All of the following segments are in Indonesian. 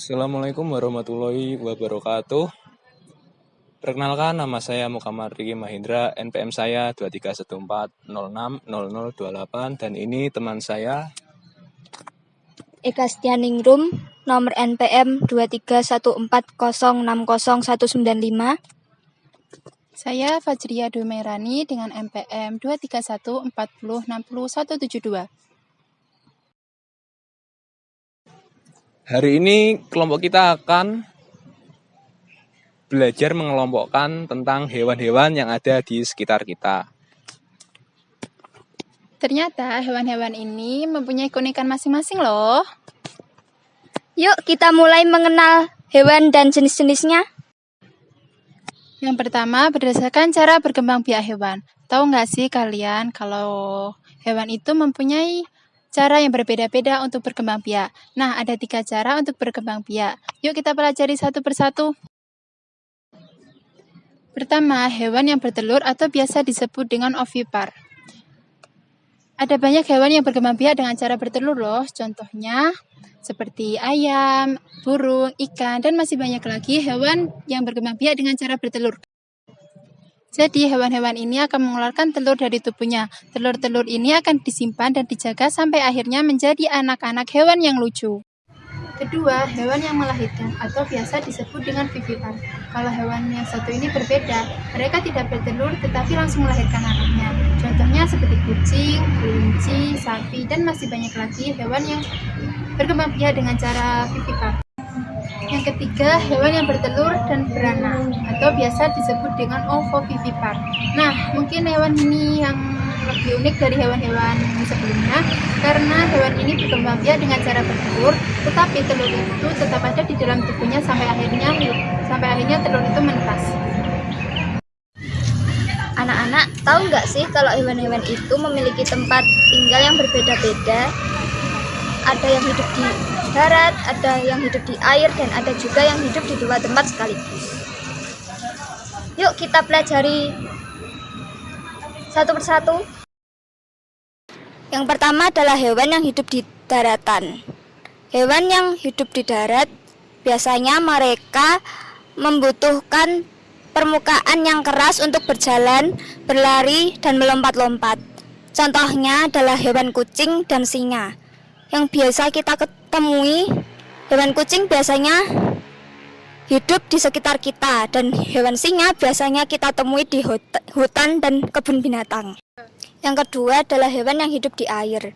Assalamualaikum warahmatullahi wabarakatuh. Perkenalkan, nama saya Muhammad Riki Mahindra, NPM saya 2314060028 dan ini teman saya. Eka Stianingrum, nomor NPM 2314060195. Saya Fajria Dumerani dengan NPM 23140607172. Hari ini kelompok kita akan belajar mengelompokkan tentang hewan-hewan yang ada di sekitar kita. Ternyata hewan-hewan ini mempunyai keunikan masing-masing loh. Yuk kita mulai mengenal hewan dan jenis-jenisnya. Yang pertama, berdasarkan cara berkembang biak hewan. Tahu nggak sih kalian kalau hewan itu mempunyai cara yang berbeda-beda untuk berkembang biak? Nah, ada 3 cara untuk berkembang biak. Yuk kita pelajari satu persatu. Pertama, hewan yang bertelur atau biasa disebut dengan ovipar. Ada banyak hewan yang berkembang biak dengan cara bertelur loh. Contohnya seperti ayam, burung, ikan, dan masih banyak lagi hewan yang berkembang biak dengan cara bertelur. Jadi hewan-hewan ini akan mengeluarkan telur dari tubuhnya. Telur-telur ini akan disimpan dan dijaga sampai akhirnya menjadi anak-anak hewan yang lucu. Kedua, hewan yang melahirkan atau biasa disebut dengan vivipar. Kalau hewan yang satu ini berbeda, mereka tidak bertelur tetapi langsung melahirkan anaknya. Contohnya seperti kucing, kelinci, sapi, dan masih banyak lagi hewan yang berkembang biak dengan cara vivipar. Yang ketiga, hewan yang bertelur dan beranak atau biasa disebut dengan ovovivipar. Nah, mungkin hewan ini yang lebih unik dari hewan-hewan sebelumnya karena hewan ini berkembang biak dengan cara bertelur, tetapi telur itu tetap ada di dalam tubuhnya sampai akhirnya telur itu menetas. Anak-anak, tahu nggak sih kalau hewan-hewan itu memiliki tempat tinggal yang berbeda-beda? Ada yang hidup di darat, ada yang hidup di air, dan ada juga yang hidup di 2 tempat sekaligus. Yuk kita pelajari satu persatu. Yang pertama adalah hewan yang hidup di daratan. Hewan yang hidup di darat biasanya mereka membutuhkan permukaan yang keras untuk berjalan, berlari, dan melompat-lompat. Contohnya adalah hewan kucing dan singa. Yang biasa kita temui, hewan kucing biasanya hidup di sekitar kita, dan hewan singa biasanya kita temui di hutan dan kebun binatang. Yang kedua adalah hewan yang hidup di air.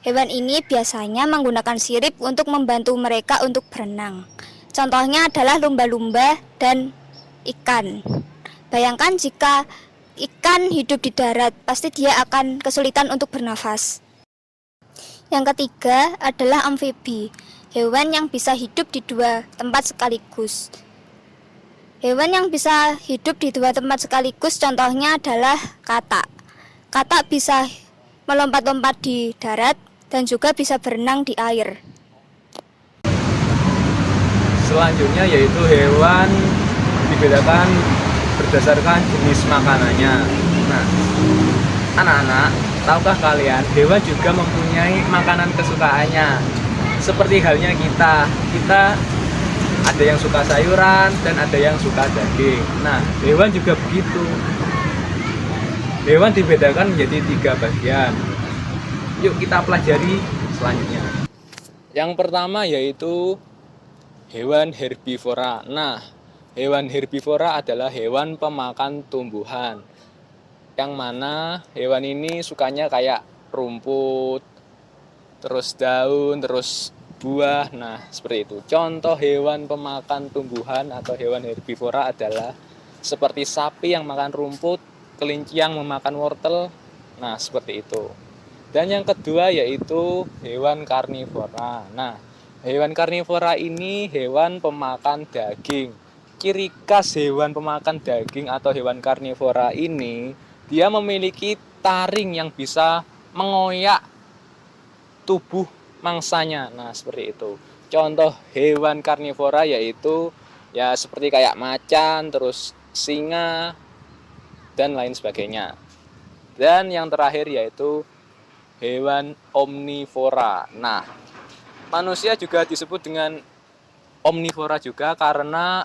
Hewan ini biasanya menggunakan sirip untuk membantu mereka untuk berenang. Contohnya adalah lumba-lumba dan ikan. Bayangkan jika ikan hidup di darat, pasti dia akan kesulitan untuk bernafas. Yang ketiga adalah amfibi, hewan yang bisa hidup di 2 tempat sekaligus. Hewan yang bisa hidup di 2 tempat sekaligus contohnya adalah katak. Katak bisa melompat-lompat di darat dan juga bisa berenang di air. Selanjutnya yaitu hewan dibedakan berdasarkan jenis makanannya. Nah, anak-anak, tahukah kalian hewan juga mempunyai makanan kesukaannya? Seperti halnya kita ada yang suka sayuran dan ada yang suka daging. Nah, hewan juga begitu. Hewan dibedakan menjadi 3 bagian. Yuk kita pelajari selanjutnya. Yang pertama yaitu hewan herbivora. Nah, hewan herbivora adalah hewan pemakan tumbuhan. Yang mana hewan ini sukanya kayak rumput, terus daun, terus buah. Nah, seperti itu. Contoh hewan pemakan tumbuhan atau hewan herbivora adalah seperti sapi yang makan rumput, kelinci yang memakan wortel. Nah, seperti itu. Dan yang kedua yaitu hewan karnivora. Nah, hewan karnivora ini hewan pemakan daging. Ciri khas hewan pemakan daging atau hewan karnivora ini, dia memiliki taring yang bisa mengoyak tubuh mangsanya. Nah, seperti itu. Contoh hewan karnivora yaitu ya seperti kayak macan, terus singa, dan lain sebagainya. Dan yang terakhir yaitu hewan omnivora. Nah, manusia juga disebut dengan omnivora juga karena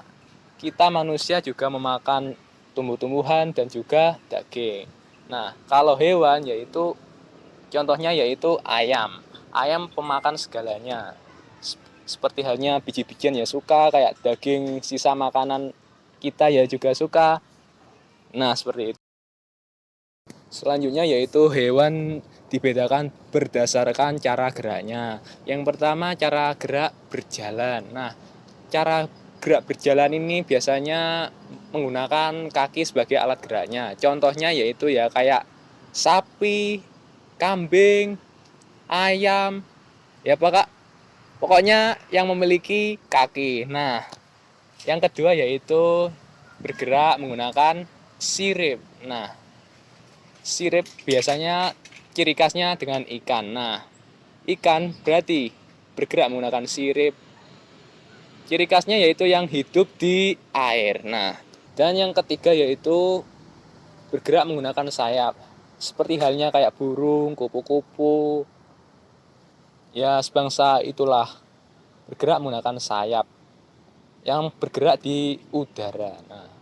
kita manusia juga memakan tumbuh-tumbuhan dan juga daging. Nah, kalau hewan yaitu contohnya yaitu ayam. Ayam pemakan segalanya. Seperti halnya biji-bijian ya suka, kayak daging sisa makanan kita ya juga suka. Nah, seperti itu. Selanjutnya yaitu hewan dibedakan berdasarkan cara geraknya. Yang pertama cara gerak berjalan. Nah, cara gerak berjalan ini biasanya menggunakan kaki sebagai alat geraknya. Contohnya yaitu ya kayak sapi, kambing, ayam, ya pokoknya yang memiliki kaki. Nah, yang kedua yaitu bergerak menggunakan sirip. Nah, sirip biasanya ciri khasnya dengan ikan. Nah, ikan berarti bergerak menggunakan sirip. Ciri khasnya yaitu yang hidup di air. Nah, dan yang ketiga yaitu bergerak menggunakan sayap. Seperti halnya kayak burung, kupu-kupu. Ya, sebangsa itulah bergerak menggunakan sayap yang bergerak di udara. Nah,